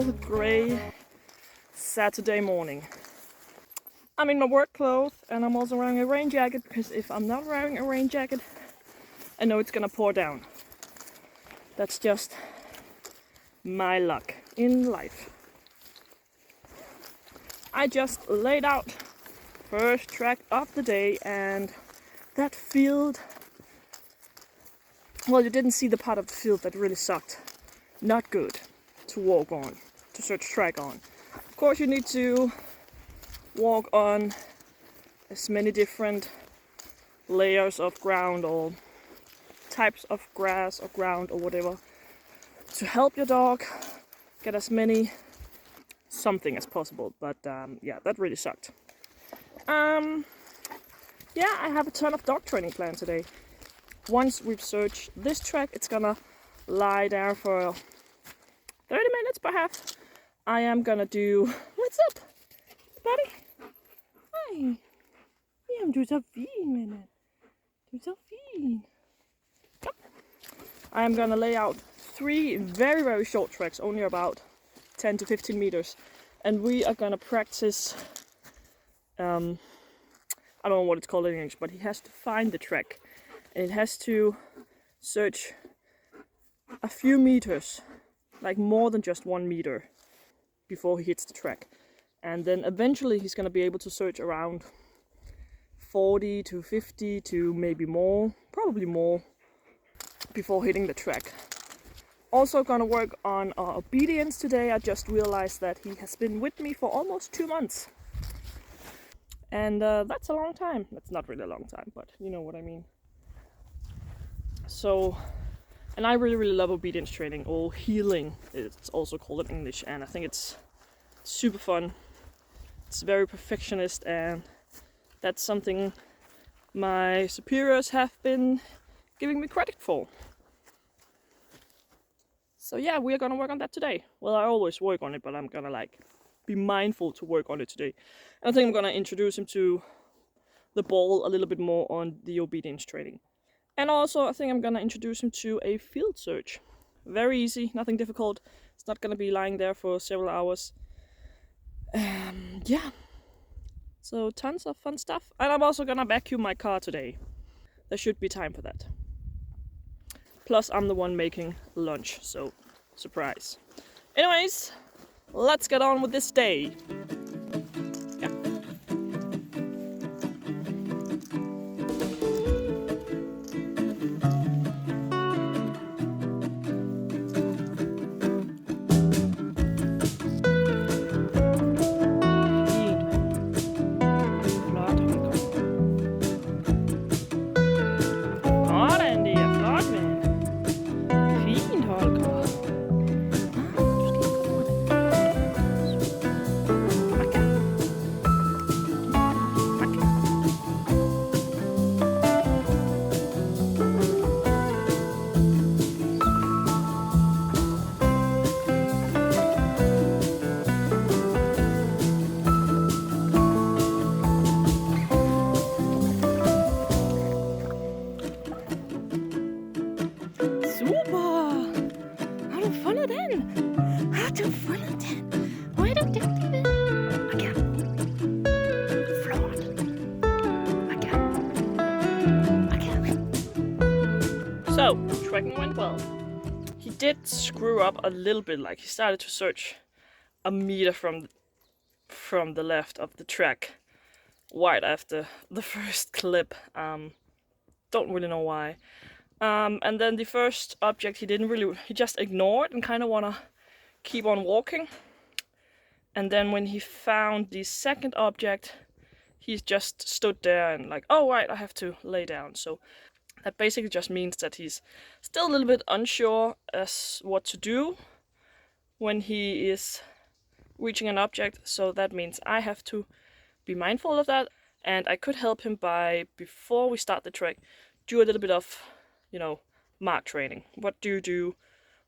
cold, grey Saturday morning. I'm in my work clothes and I'm also wearing a rain jacket because if I'm not wearing a rain jacket, I know it's gonna pour down. That's just my luck in life. I just laid out first track of the day, and that field, well, you didn't see the part of the field that really sucked. Not good to walk on, to search track on. Of course you need to walk on as many different layers of ground or types of grass or ground or whatever to help your dog get as many something as possible. But yeah, that really sucked. Yeah, I have a ton of dog training planned today. Once we've searched this track, it's gonna lie there for 30 minutes perhaps. I am gonna do... What's up, buddy? Hej. Jamen, du er så fin, mand. Du er så fin. I am gonna lay out 3 very, very short tracks, only about 10 to 15 meters. And we are gonna practice... I don't know what it's called in English, but he has to find the track. And it has to search a few meters, like more than just 1 meter, before he hits the track. And then eventually he's going to be able to search around 40 to 50 to maybe more, probably more, before hitting the track. Also going to work on our obedience today. I just realized that he has been with me for almost 2 months. And that's a long time. That's not really a long time, but you know what I mean. So, and I really, really love obedience training, or healing, it's also called in English, and I think it's super fun. It's very perfectionist, and that's something my superiors have been giving me credit for. So yeah, we are gonna work on that today. Well, I always work on it, but I'm gonna like be mindful to work on it today. And I think I'm gonna introduce him to the ball a little bit more on the obedience training. And also I think I'm gonna introduce him to a field search. Very easy, nothing difficult. It's not gonna be lying there for several hours. Yeah, so tons of fun stuff. And I'm also gonna vacuum my car today. There should be time for that. Plus I'm the one making lunch, so surprise. Anyways, let's get on with this day. Yeah. So, tracking went well. He did screw up a little bit, like he started to search a meter from the left of the track right after the first clip. Don't really know why. And then the first object he just ignored and kind of wanna keep on walking. And then when he found the second object, he just stood there and like, oh right, I have to lay down. So that basically just means that he's still a little bit unsure as what to do when he is reaching an object. So that means I have to be mindful of that. And I could help him by, before we start the trek, do a little bit of, you know, mark training. What do you do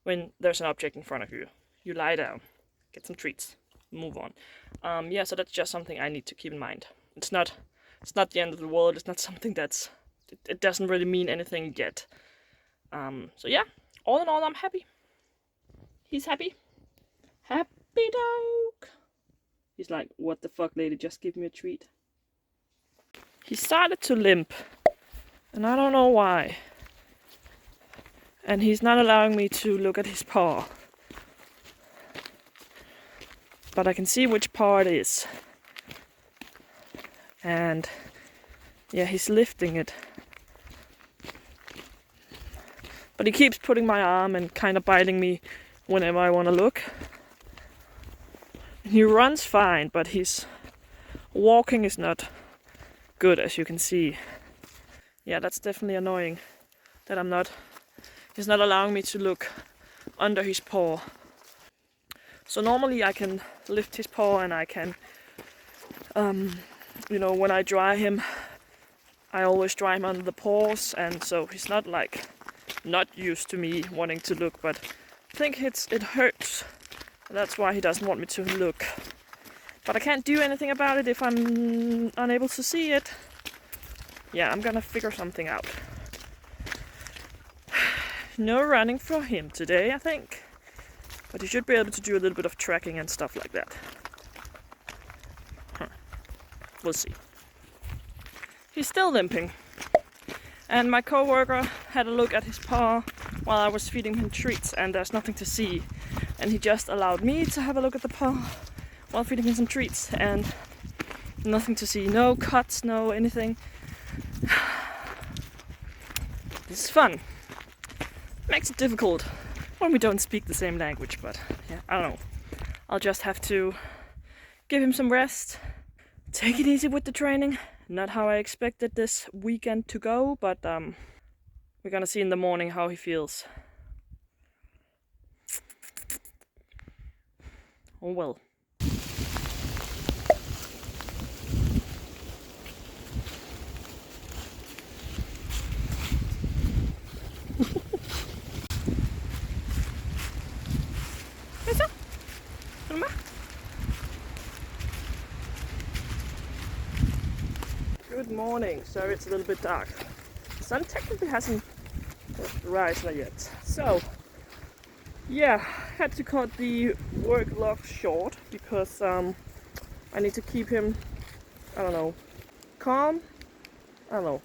when there's an object in front of you? You lie down, get some treats, move on. Yeah, so that's just something I need to keep in mind. It's not the end of the world. It's not something that's... It doesn't really mean anything yet. So yeah, all in all, I'm happy. He's happy. puppy dog. He's like, what the fuck, lady, just give me a treat. He started to limp, and I don't know why. And he's not allowing me to look at his paw. But I can see which paw it is. And yeah, he's lifting it. But he keeps putting my arm and kind of biting me whenever I want to look. He runs fine, but his walking is not good, as you can see. Yeah, that's definitely annoying that he's not allowing me to look under his paw. So normally I can lift his paw and I can, when I dry him, I always dry him under the paws, and so he's not like not used to me wanting to look, but I think it hurts. That's why he doesn't want me to look. But I can't do anything about it if I'm unable to see it. Yeah, I'm gonna figure something out. No running for him today, I think. But he should be able to do a little bit of tracking and stuff like that. We'll see. He's still limping. And my coworker had a look at his paw while I was feeding him treats, and there's nothing to see. And he just allowed me to have a look at the paw while feeding him some treats, and nothing to see. No cuts, no anything. This is fun. Makes it difficult when we don't speak the same language, but yeah, I don't know. I'll just have to give him some rest. Take it easy with the training. Not how I expected this weekend to go, but we're gonna see in the morning how he feels. Oh well. Good morning. Sorry it's a little bit dark. The sun technically hasn't risen yet. So, yeah, had to cut the work vlog short because I need to keep him, I don't know, calm? I don't know.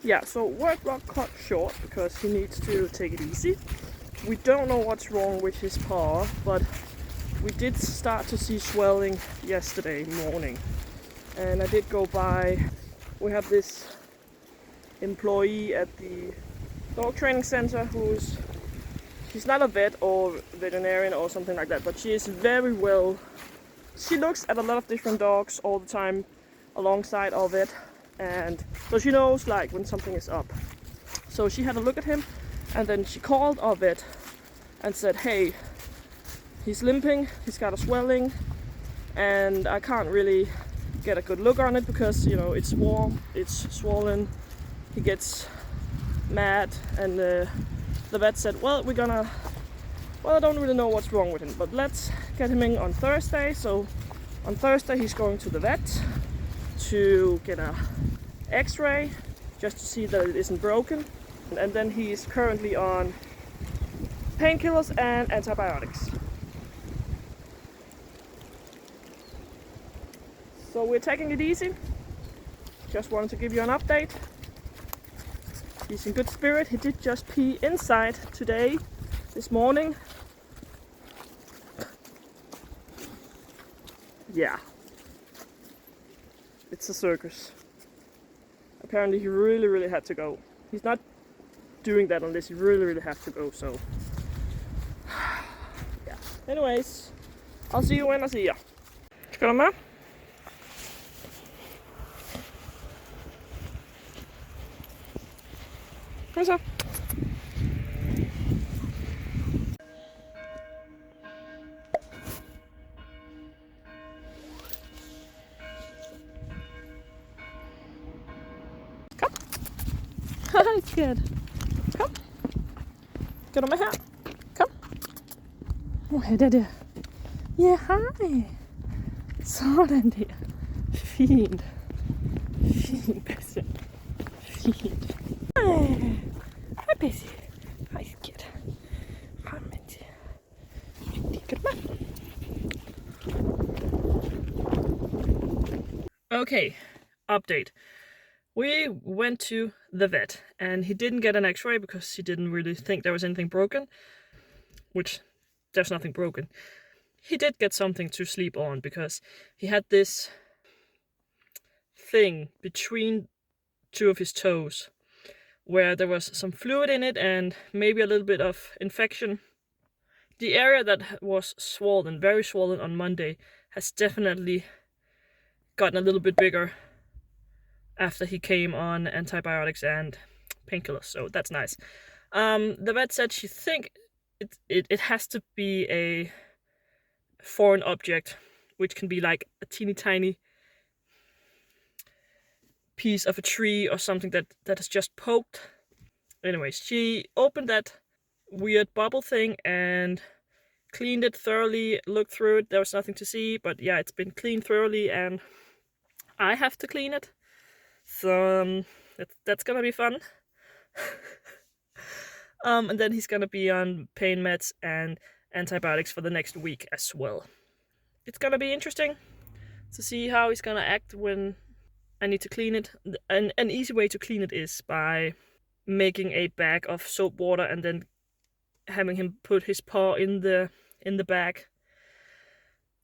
Yeah, so work vlog cut short because he needs to take it easy. We don't know what's wrong with his paw, but we did start to see swelling yesterday morning. And I did go by, we have this employee at the dog training center she's not a vet or veterinarian or something like that, but she is very well, she looks at a lot of different dogs all the time alongside our vet, and so she knows like when something is up. So she had a look at him, and then she called our vet and said, hey, he's limping, he's got a swelling, and I can't really get a good look on it because, you know, it's warm, it's swollen, he gets mad, and the vet said, well, I don't really know what's wrong with him, but let's get him in on Thursday. So on Thursday he's going to the vet to get a x-ray just to see that it isn't broken, and then he's currently on painkillers and antibiotics. So we're taking it easy. Just wanted to give you an update. He's in good spirit. He did just pee inside today, this morning. Yeah. It's a circus. Apparently he really, really had to go. He's not doing that unless he really, really has to go, so. Yeah. Anyways, I'll see you when I see ya. Skal du med? Kom så. Kom. Hej, skat. Kom. Skal du med her? Kom. Det der. Ja, hej. Sådan der. Fint. Fint, Basse. Fint. Hej, Basse. Hej, skat. Hej, Mette. Skal du med? Okay, update. We went to the vet and he didn't get an x-ray because he didn't really think there was anything broken, which there's nothing broken. He did get something to sleep on because he had this thing between two of his toes where there was some fluid in it and maybe a little bit of infection. The area that was swollen, very swollen on Monday, has definitely gotten a little bit bigger after he came on antibiotics and painkillers, so that's nice. The vet said she think it has to be a foreign object, which can be like a teeny tiny piece of a tree or something that is just poked. Anyways, she opened that weird bubble thing and cleaned it thoroughly, looked through it. There was nothing to see, but yeah, it's been cleaned thoroughly and I have to clean it. So that's gonna be fun. And then he's gonna be on pain meds and antibiotics for the next week as well. It's gonna be interesting to see how he's gonna act when I need to clean it. An easy way to clean it is by making a bag of soap water and then having him put his paw in the bag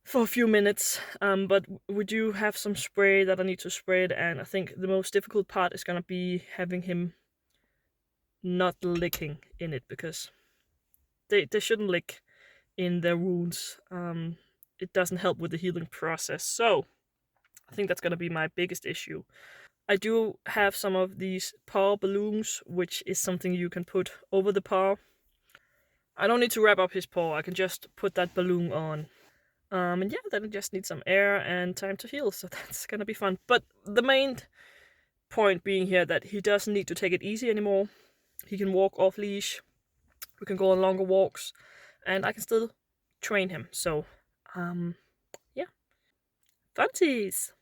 for a few minutes. But we do have some spray that I need to spray it, and I think the most difficult part is gonna be having him not licking in it, because they shouldn't lick in their wounds. It doesn't help with the healing process. So I think that's gonna be my biggest issue. I do have some of these paw balloons, which is something you can put over the paw. I don't need to wrap up his paw, I can just put that balloon on. And yeah, then it just needs some air and time to heal, so that's gonna be fun. But the main point being here that he doesn't need to take it easy anymore. He can walk off leash, we can go on longer walks, and I can still train him. So, yeah. Funsies!